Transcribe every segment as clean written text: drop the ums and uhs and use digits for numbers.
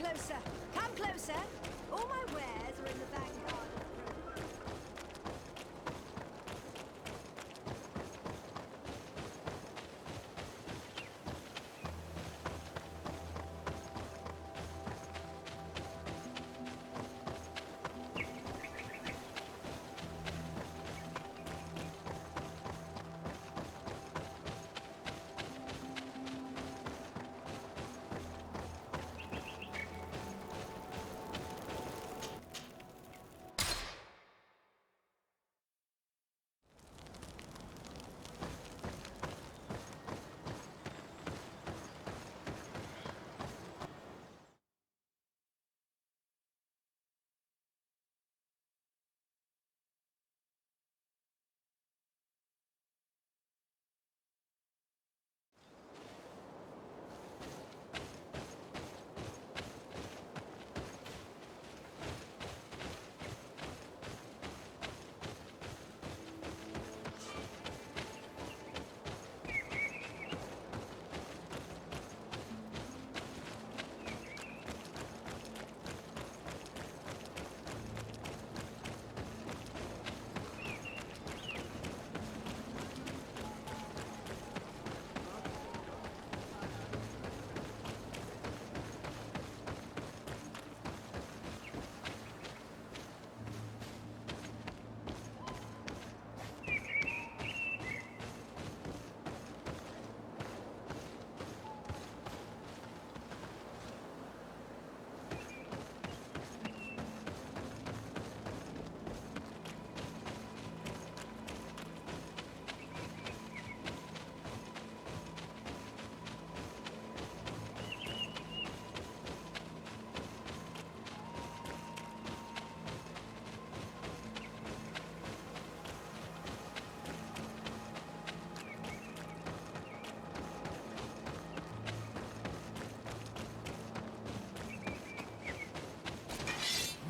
closer. Come closer. All my wares are in the vanguard.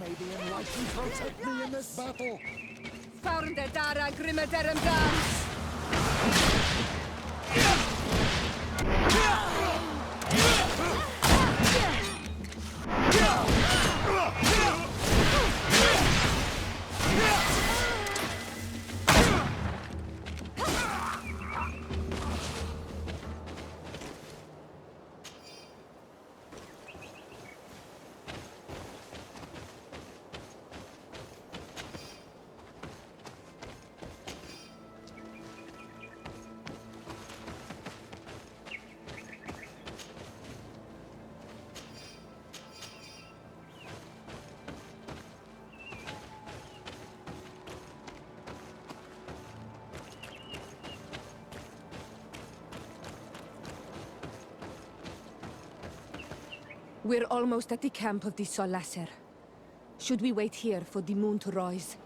May the Enlightened protect me in this battle! Found the Dara Grimadarum Dance! We're almost at the camp of the Solasser. Should we wait here for the moon to rise?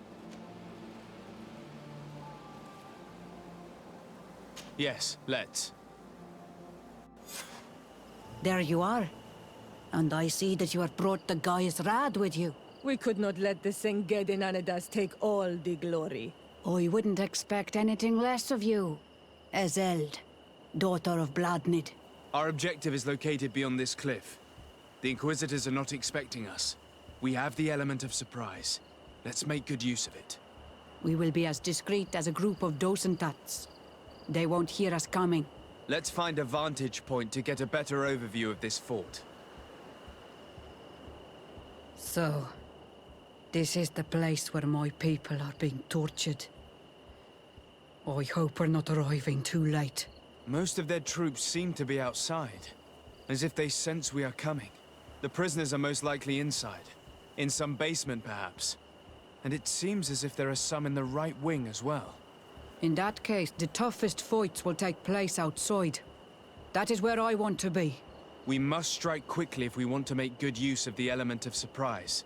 Yes, let's. There you are. And I see that you have brought the guy's rad with you. We could not let the Senged Anadas take all the glory. I wouldn't expect anything less of you. Ezeld, daughter of Bladnid. Our objective is located beyond this cliff. The Inquisitors are not expecting us. We have the element of surprise. Let's make good use of it. We will be as discreet as a group of docentats. They won't hear us coming. Let's find a vantage point to get a better overview of this fort. So, this is the place where my people are being tortured. I hope we're not arriving too late. Most of their troops seem to be outside, as if they sense we are coming. The prisoners are most likely inside, in some basement perhaps. And it seems as if there are some in the right wing as well. In that case, the toughest fights will take place outside. That is where I want to be. We must strike quickly if we want to make good use of the element of surprise.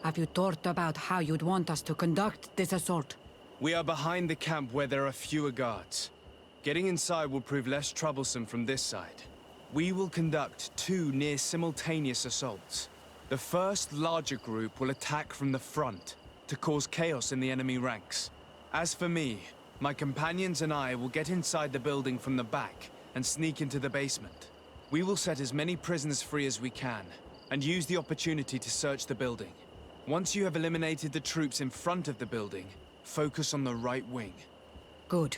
Have you thought about how you'd want us to conduct this assault? We are behind the camp where there are fewer guards. Getting inside will prove less troublesome from this side. We will conduct two near-simultaneous assaults. The first larger group will attack from the front to cause chaos in the enemy ranks. As for me, my companions and I will get inside the building from the back and sneak into the basement. We will set as many prisoners free as we can, and use the opportunity to search the building. Once you have eliminated the troops in front of the building, focus on the right wing. Good.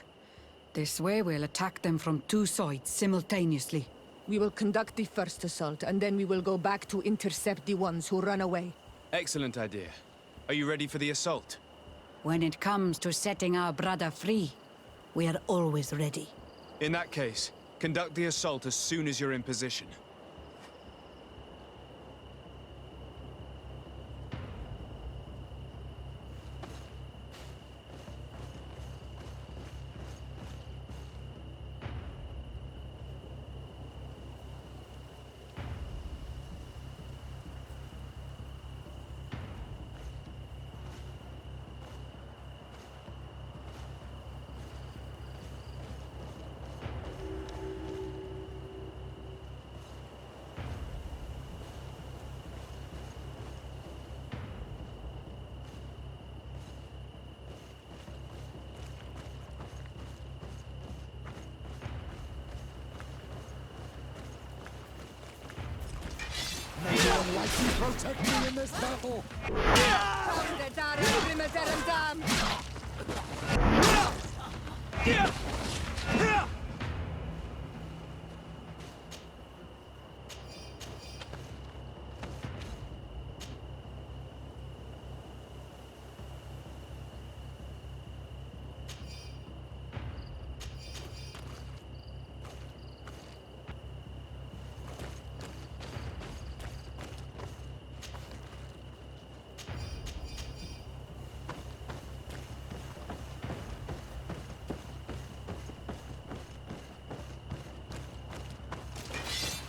This way we'll attack them from two sides simultaneously. We will conduct the first assault, and then we will go back to intercept the ones who run away. Excellent idea. Are you ready for the assault? When it comes to setting our brother free, we are always ready. In that case, conduct the assault as soon as you're in position. May the Almighty protect me in this battle!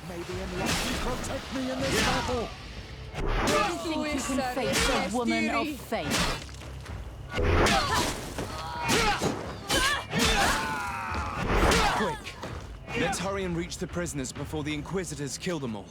May the Almighty protect me in this battle! You think you can face a woman of faith? Quick! Let's hurry and reach the prisoners before the Inquisitors kill them all.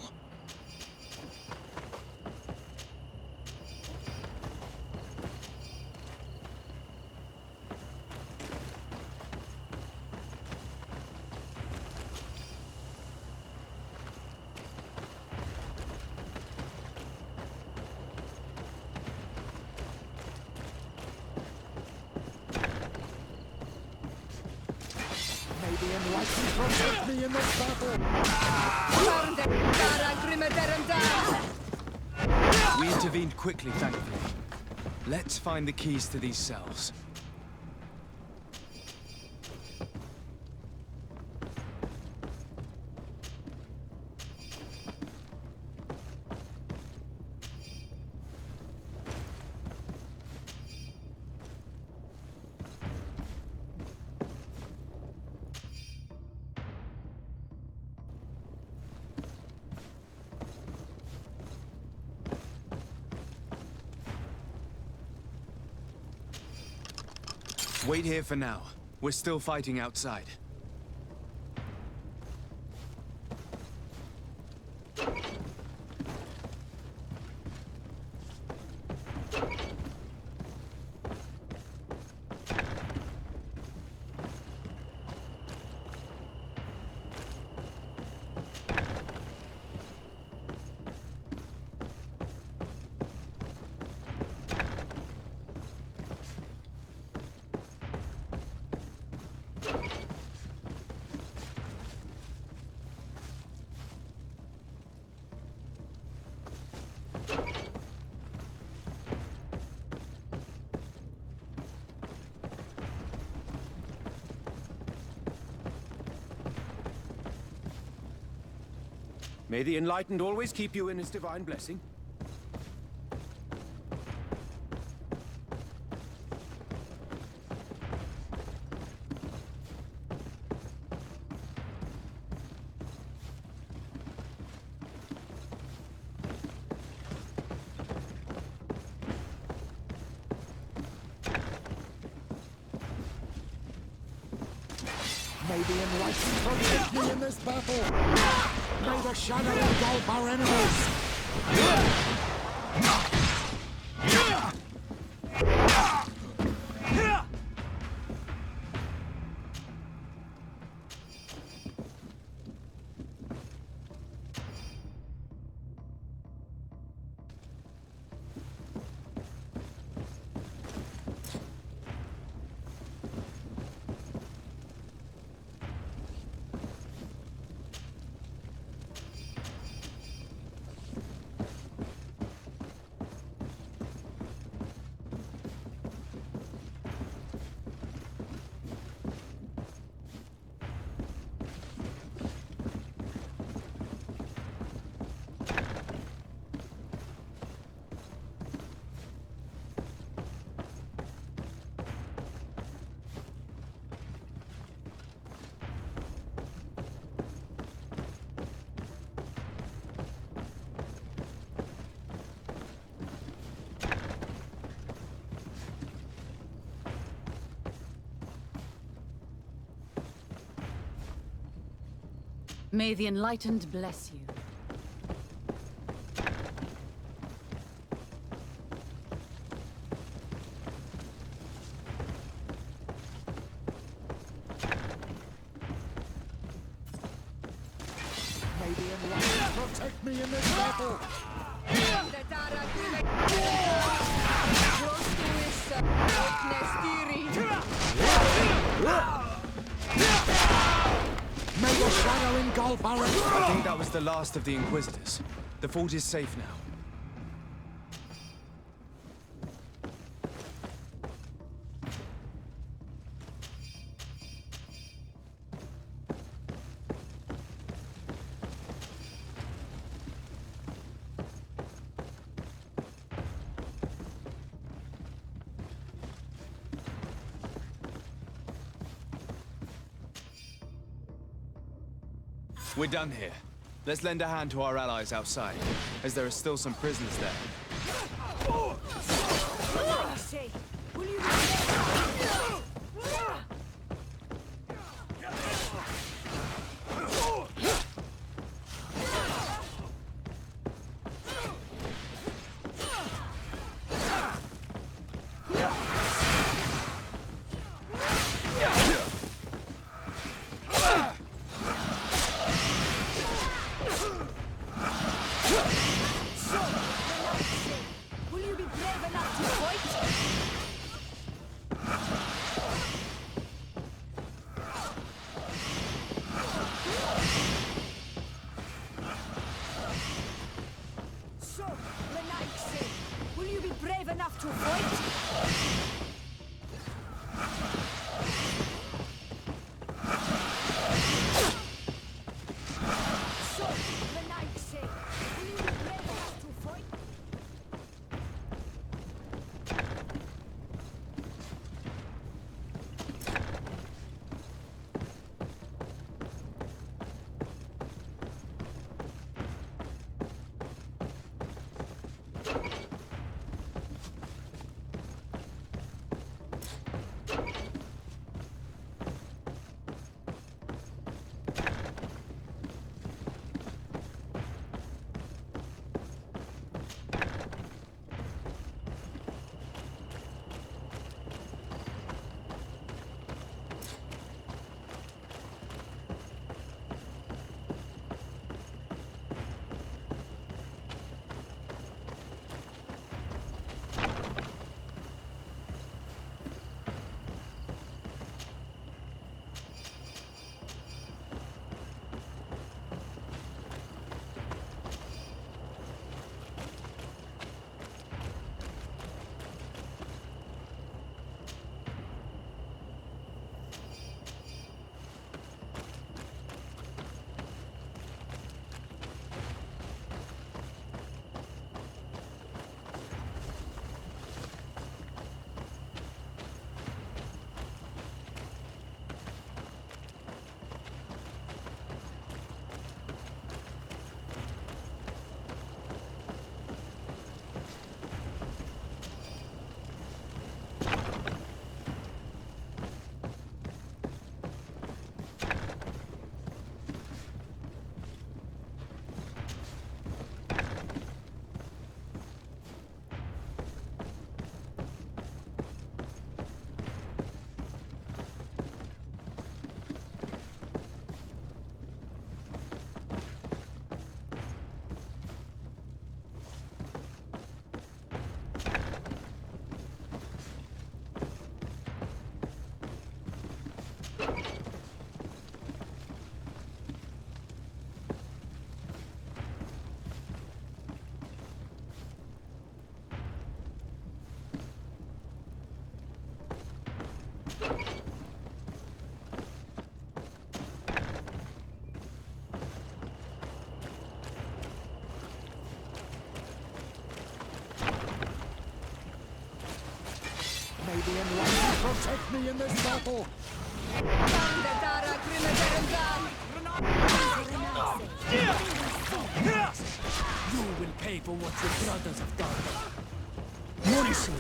May the Almighty protect me in this battle! We intervened quickly, thankfully. Let's find the keys to these cells. Wait here for now. We're still fighting outside. May the Enlightened always keep you in his divine blessing. May the Enlightened protect me in this battle! May the shadow engulf our enemies! May the Enlightened bless you. May the Enlightened protect me in this battle. May the shadow engulf our enemies. I think that was the last of the Inquisitors. The fort is safe now. We're done here. Let's lend a hand to our allies outside, as there are still some prisoners there. Say, will you Will you be brave enough to fight? So, the knight say, will you be brave enough to fight? So, the knight say, will you be brave enough to fight? May the Enlightened protect me in this battle. You will pay for what your brothers have done. Morrison,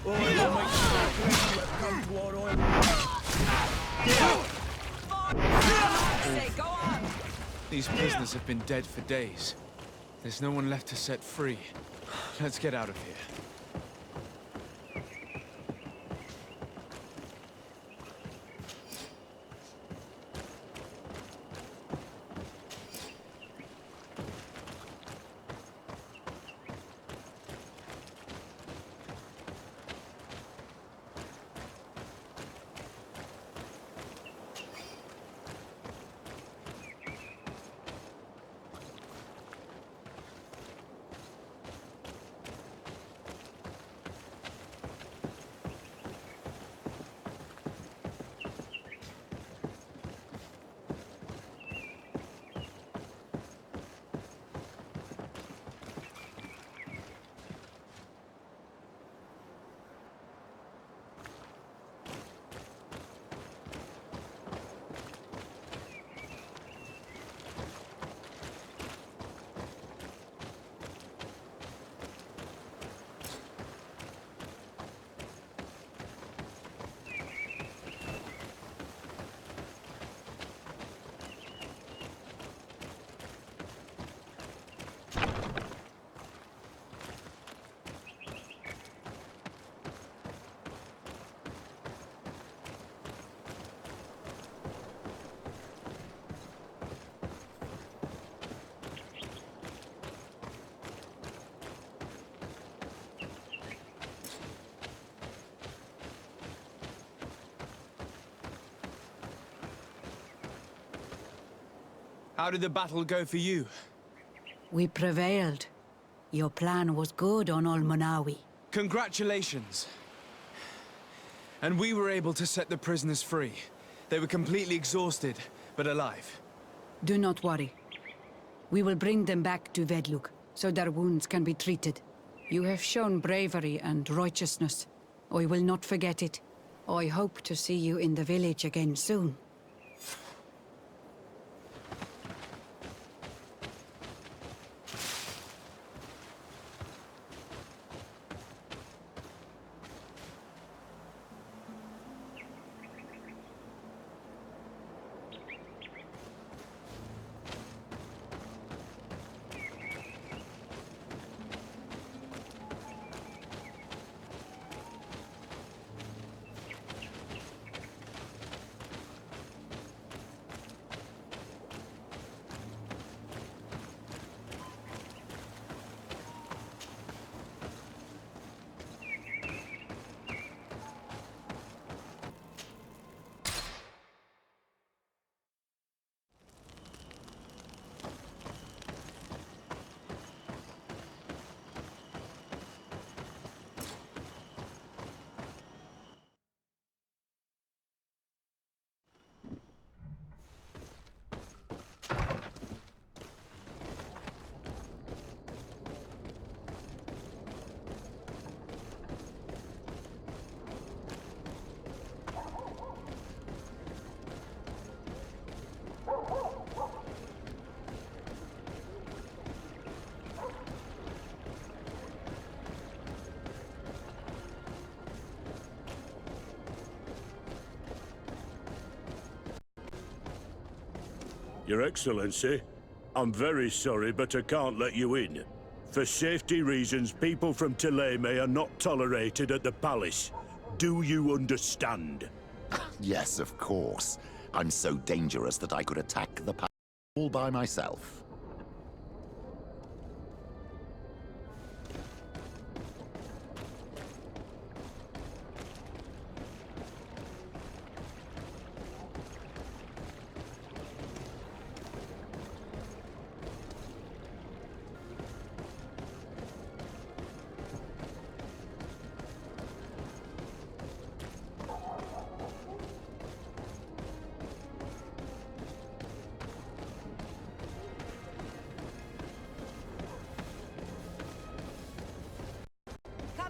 or I will make sure you come to our oil. Say, go on! These prisoners have been dead for days. There's no one left to set free. Let's get out of here. How did the battle go for you? We prevailed. Your plan was good on Olmonawi. Congratulations. And we were able to set the prisoners free. They were completely exhausted, but alive. Do not worry. We will bring them back to Vedluk, so their wounds can be treated. You have shown bravery and righteousness. I will not forget it. I hope to see you in the village again soon. Your Excellency, I'm very sorry, but I can't let you in. For safety reasons, people from Thélème are not tolerated at the palace. Do you understand? Yes, of course. I'm so dangerous that I could attack the palace all by myself.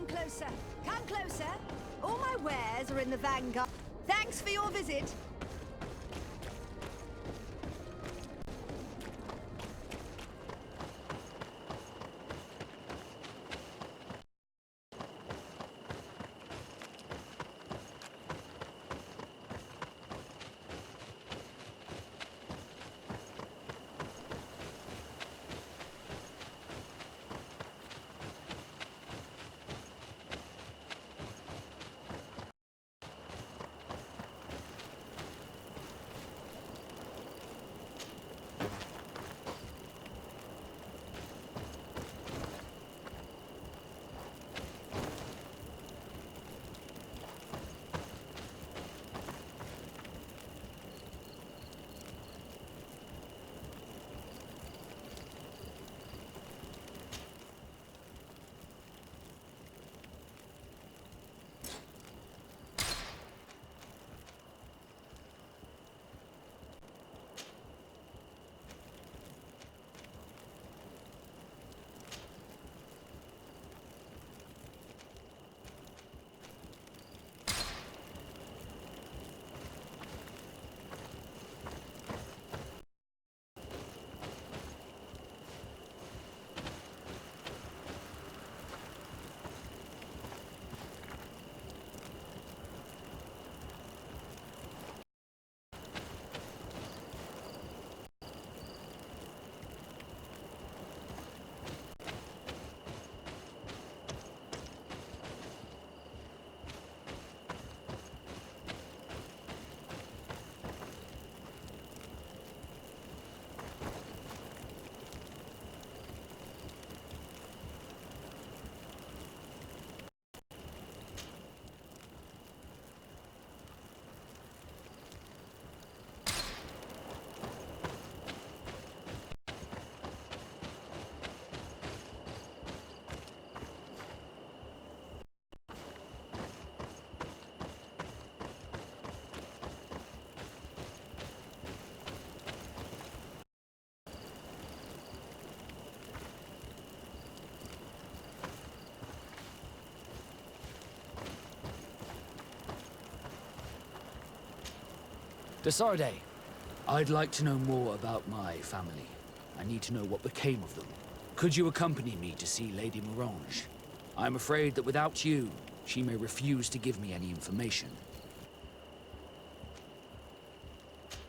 Come closer. Come closer. All my wares are in the vanguard. Thanks for your visit. Desarde, I'd like to know more about my family. I need to know what became of them. Could you accompany me to see Lady Morange? I'm afraid that without you, she may refuse to give me any information.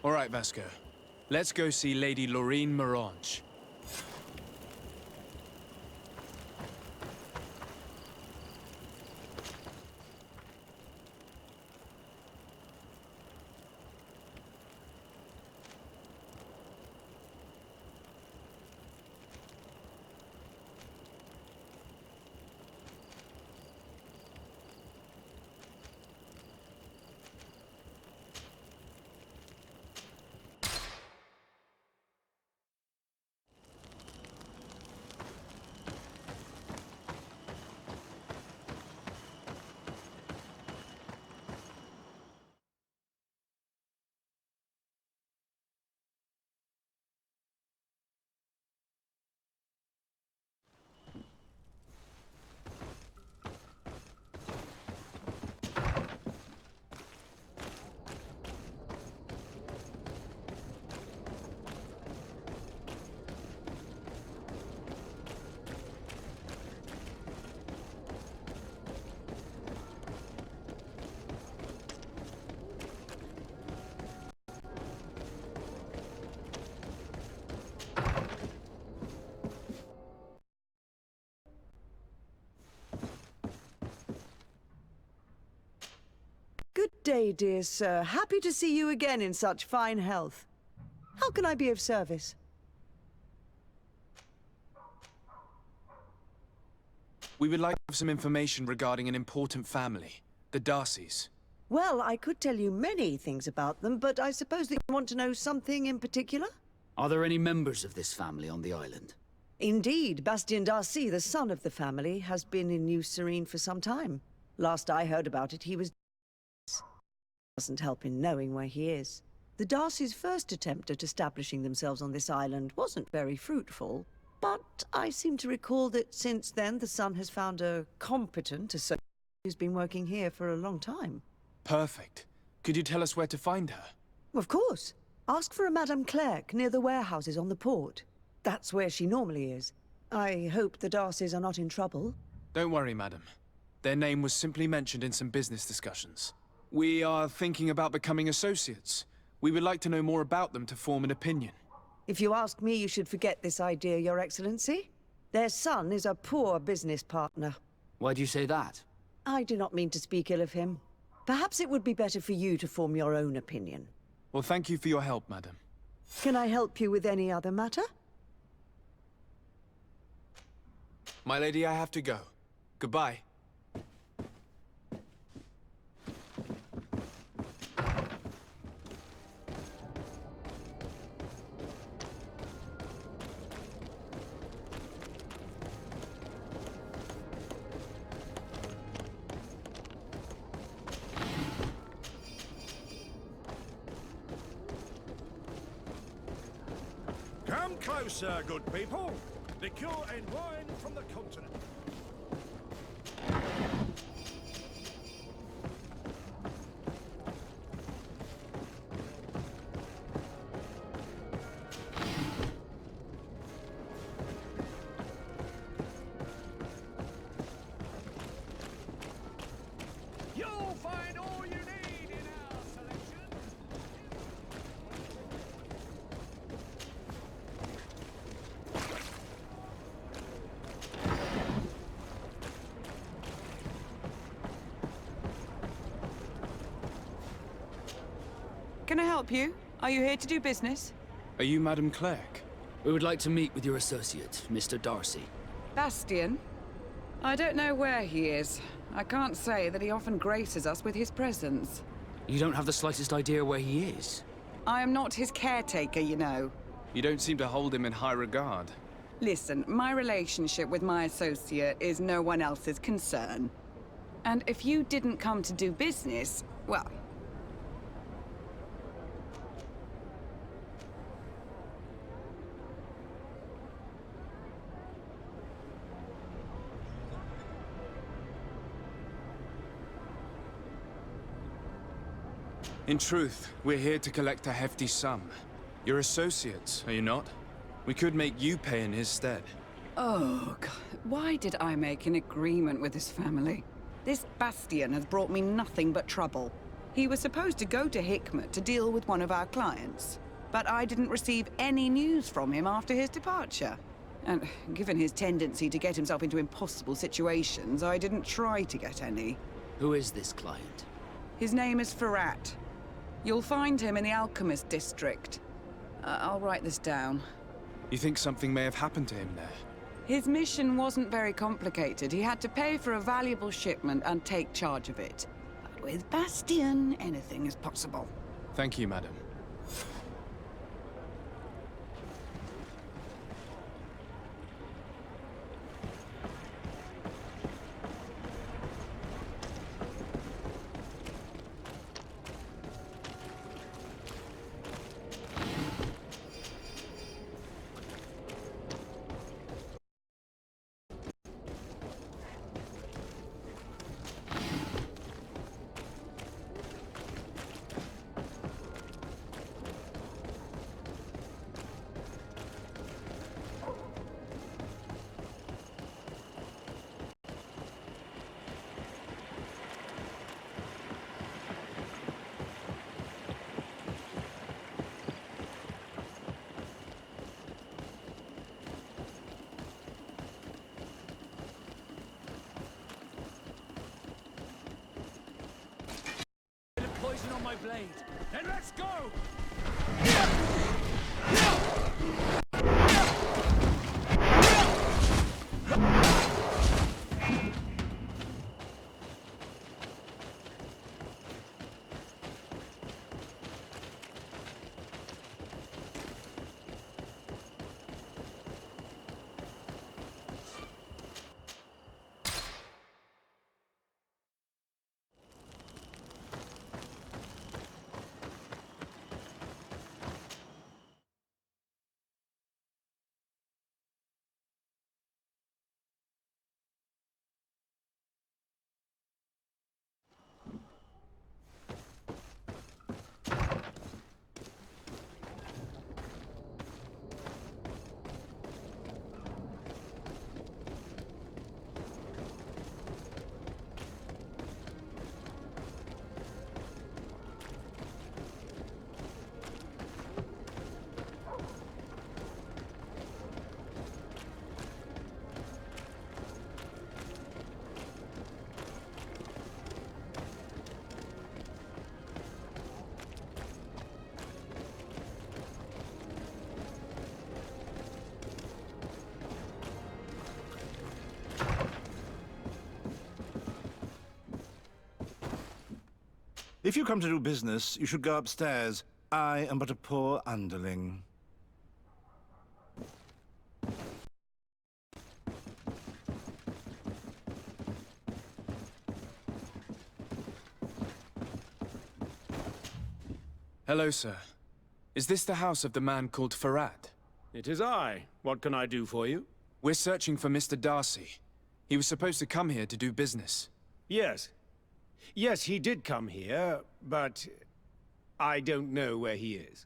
All right, Vasco. Let's go see Lady Laurine Morange. Good day, dear sir. Happy to see you again in such fine health. How can I be of service? We would like to have some information regarding an important family, the Darcys. Well, I could tell you many things about them, but I suppose that you want to know something in particular? Are there any members of this family on the island? Indeed, Bastien Darcy, the son of the family, has been in New Serene for some time. Last I heard about it, he was... Doesn't help in knowing where he is. The Darcys' first attempt at establishing themselves on this island wasn't very fruitful, but I seem to recall that since then the son has found a competent associate who's been working here for a long time. Perfect. Could you tell us where to find her? Of course. Ask for a Madame Clerc near the warehouses on the port. That's where she normally is. I hope the Darcys are not in trouble. Don't worry, madam. Their name was simply mentioned in some business discussions. We are thinking about becoming associates. We would like to know more about them to form an opinion. If you ask me, you should forget this idea, Your Excellency. Their son is a poor business partner. Why do you say that? I do not mean to speak ill of him. Perhaps it would be better for you to form your own opinion. Well, thank you for your help, madam. Can I help you with any other matter? My lady, I have to go. Goodbye. Come closer, good people. Liqueur and wine from the continent. You'll find all you need in our selection. Can I help you? Are you here to do business? Are you Madame Clerc? We would like to meet with your associate, Mr. Darcy. Bastien? I don't know where he is. I can't say that he often graces us with his presence. You don't have the slightest idea where he is? I am not his caretaker, you know. You don't seem to hold him in high regard. Listen, my relationship with my associate is no one else's concern. And if you didn't come to do business, well... In truth, we're here to collect a hefty sum. You're associates, are you not? We could make you pay in his stead. Oh, God. Why did I make an agreement with this family? This Bastian has brought me nothing but trouble. He was supposed to go to Hikmet to deal with one of our clients, but I didn't receive any news from him after his departure. And given his tendency to get himself into impossible situations, I didn't try to get any. Who is this client? His name is Ferrat. You'll find him in the Alchemist District. I'll write this down. You think something may have happened to him there? His mission wasn't very complicated. He had to pay for a valuable shipment and take charge of it. But with Bastian, anything is possible. Thank you, madam. Poison on my blade. Then let's go! If you come to do business, you should go upstairs. I am but a poor underling. Hello, sir. Is this the house of the man called Ferrat? It is I. What can I do for you? We're searching for Mr. Darcy. He was supposed to come here to do business. Yes. Yes, he did come here, but I don't know where he is.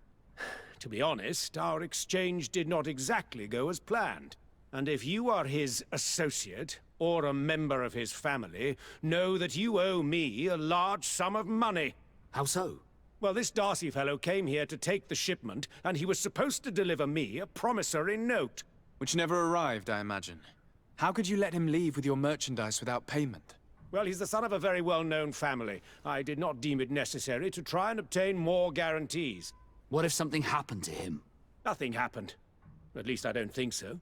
To be honest, our exchange did not exactly go as planned. And if you are his associate, or a member of his family, know that you owe me a large sum of money. How so? Well, this Darcy fellow came here to take the shipment, and he was supposed to deliver me a promissory note. Which never arrived, I imagine. How could you let him leave with your merchandise without payment? Well, he's the son of a very well-known family. I did not deem it necessary to try and obtain more guarantees. What if something happened to him? Nothing happened. At least I don't think so.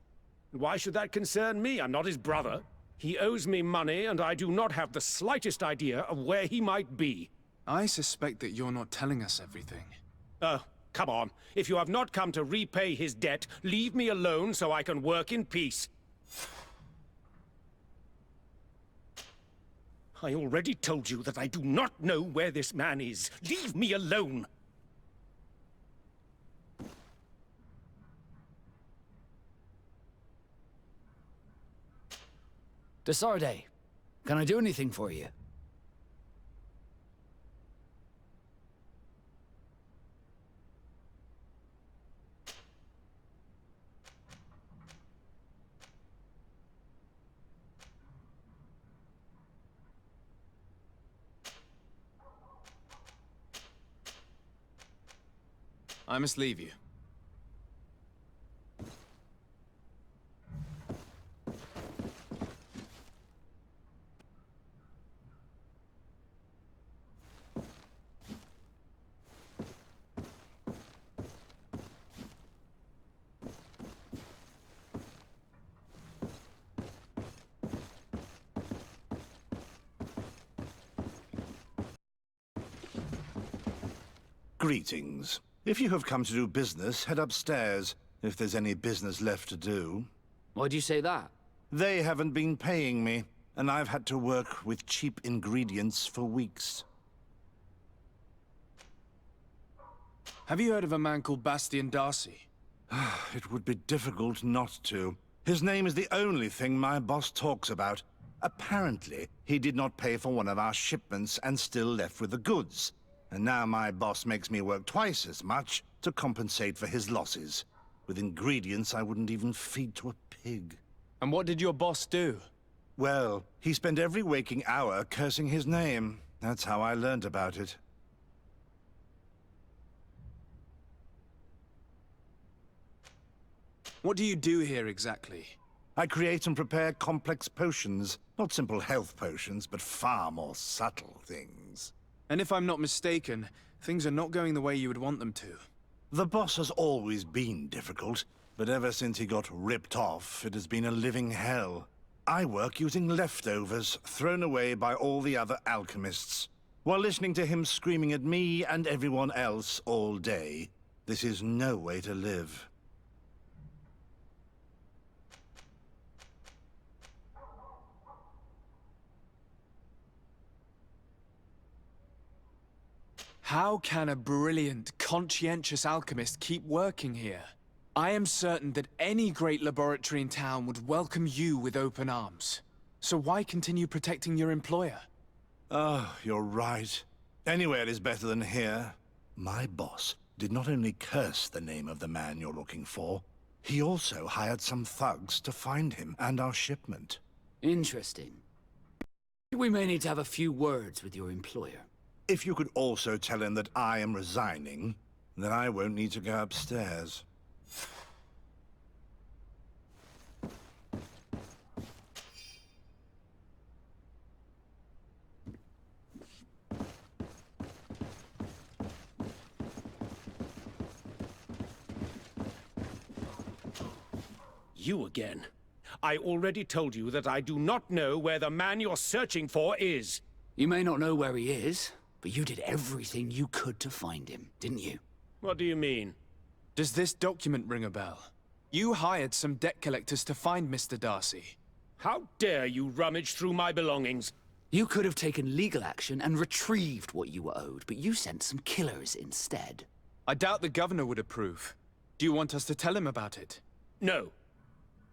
Why should that concern me? I'm not his brother. He owes me money, and I do not have the slightest idea of where he might be. I suspect that you're not telling us everything. Oh, come on. If you have not come to repay his debt, leave me alone so I can work in peace. I already told you that I do not know where this man is. Leave me alone! Desarde, can I do anything for you? I must leave you. Greetings. If you have come to do business, head upstairs, if there's any business left to do. Why'd you say that? They haven't been paying me, and I've had to work with cheap ingredients for weeks. Have you heard of a man called Bastian Darcy? It would be difficult not to. His name is the only thing my boss talks about. Apparently, he did not pay for one of our shipments and still left with the goods. And now my boss makes me work twice as much to compensate for his losses. With ingredients I wouldn't even feed to a pig. And what did your boss do? Well, he spent every waking hour cursing his name. That's how I learned about it. What do you do here exactly? I create and prepare complex potions. Not simple health potions, but far more subtle things. And if I'm not mistaken, things are not going the way you would want them to. The boss has always been difficult, but ever since he got ripped off, it has been a living hell. I work using leftovers thrown away by all the other alchemists, while listening to him screaming at me and everyone else all day. This is no way to live. How can a brilliant, conscientious alchemist keep working here? I am certain that any great laboratory in town would welcome you with open arms. So why continue protecting your employer? Oh, you're right. Anywhere is better than here. My boss did not only curse the name of the man you're looking for, he also hired some thugs to find him and our shipment. Interesting. We may need to have a few words with your employer. If you could also tell him that I am resigning, then I won't need to go upstairs. You again. I already told you that I do not know where the man you're searching for is. You may not know where he is, but you did everything you could to find him, didn't you? What do you mean? Does this document ring a bell? You hired some debt collectors to find Mr. Darcy. How dare you rummage through my belongings? You could have taken legal action and retrieved what you were owed, but you sent some killers instead. I doubt the governor would approve. Do you want us to tell him about it? No.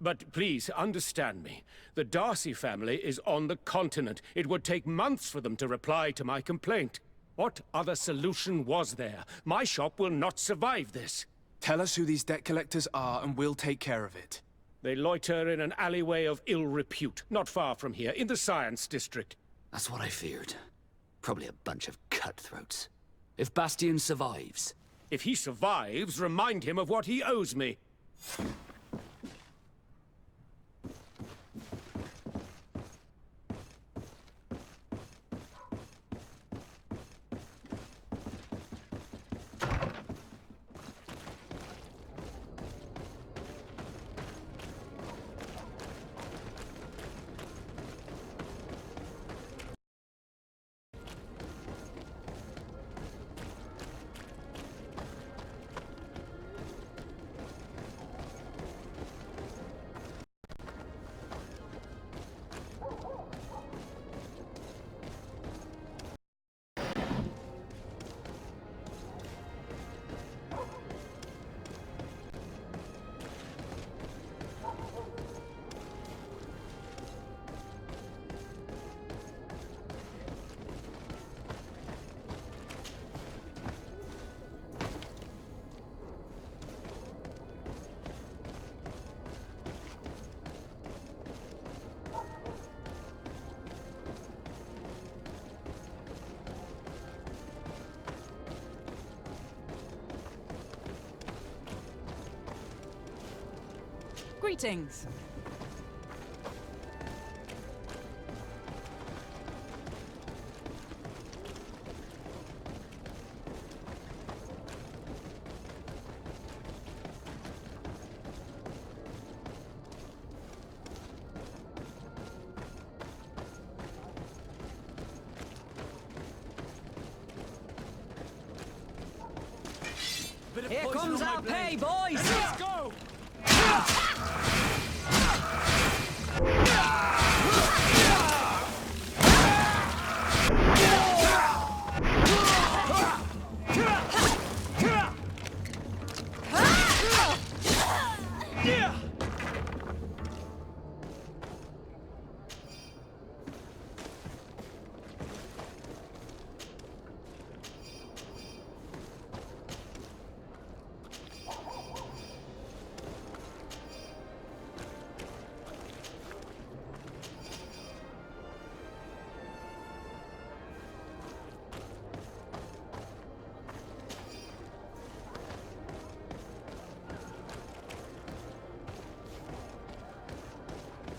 But please, understand me. The Darcy family is on the continent. It would take months for them to reply to my complaint. What other solution was there? My shop will not survive this. Tell us who these debt collectors are and we'll take care of it. They loiter in an alleyway of ill repute, not far from here, in the Science District. That's what I feared. Probably a bunch of cutthroats. If Bastian survives... If he survives, remind him of what he owes me. Greetings. Here comes our pay, boys! Let's go!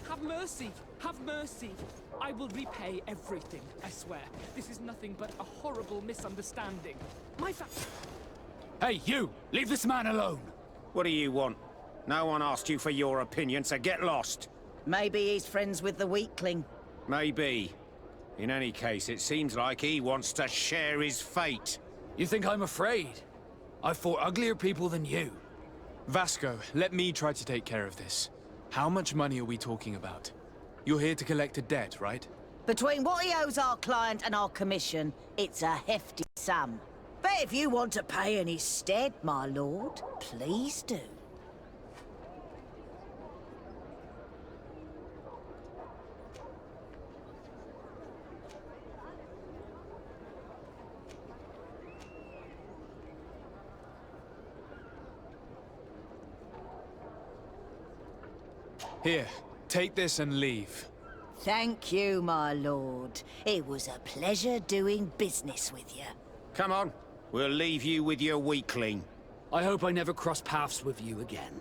Have mercy! Have mercy! I will repay everything, I swear. This is nothing but a horrible misunderstanding. Hey, you! Leave this man alone! What do you want? No one asked you for your opinion, so get lost. Maybe he's friends with the weakling. Maybe. In any case, it seems like he wants to share his fate. You think I'm afraid? I've fought uglier people than you. Vasco, let me try to take care of this. How much money are we talking about? You're here to collect a debt, right? Between what he owes our client and our commission, it's a hefty sum. But if you want to pay in his stead, my lord, please do. Here, take this and leave. Thank you, my lord. It was a pleasure doing business with you. Come on, we'll leave you with your weakling. I hope I never cross paths with you again.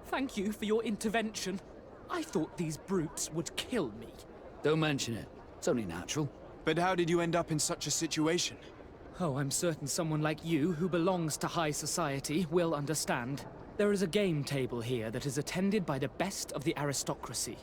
Thank you for your intervention. I thought these brutes would kill me. Don't mention it. It's only natural. But how did you end up in such a situation? Oh, I'm certain someone like you, who belongs to high society, will understand. There is a game table here that is attended by the best of the aristocracy.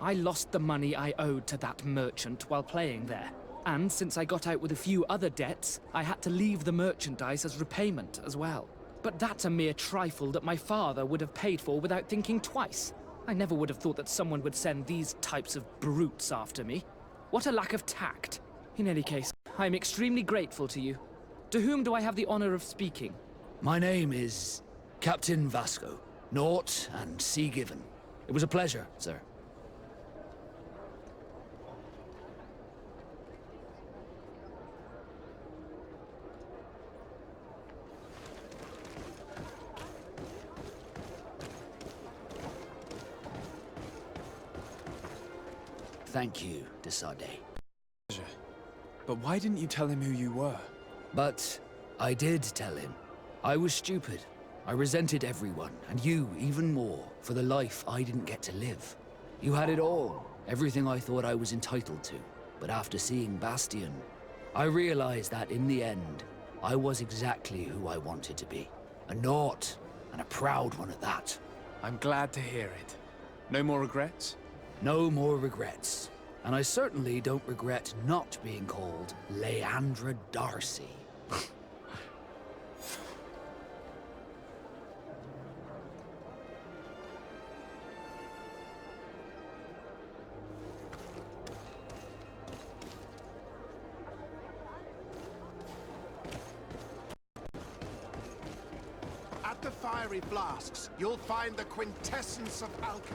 I lost the money I owed to that merchant while playing there. And since I got out with a few other debts, I had to leave the merchandise as repayment as well. But that's a mere trifle that my father would have paid for without thinking twice. I never would have thought that someone would send these types of brutes after me. What a lack of tact. In any case, I am extremely grateful to you. To whom do I have the honor of speaking? My name is Captain Vasco. Naught and sea given. It was a pleasure, sir. Thank you, Desade. But why didn't you tell him who you were? But I did tell him. I was stupid. I resented everyone, and you even more, for the life I didn't get to live. You had it all, everything I thought I was entitled to. But after seeing Bastion, I realized that in the end, I was exactly who I wanted to be. A naught, and a proud one at that. I'm glad to hear it. No more regrets? No more regrets. And I certainly don't regret not being called Leandra Darcy. At the fiery flasks, you'll find the quintessence of alchemy.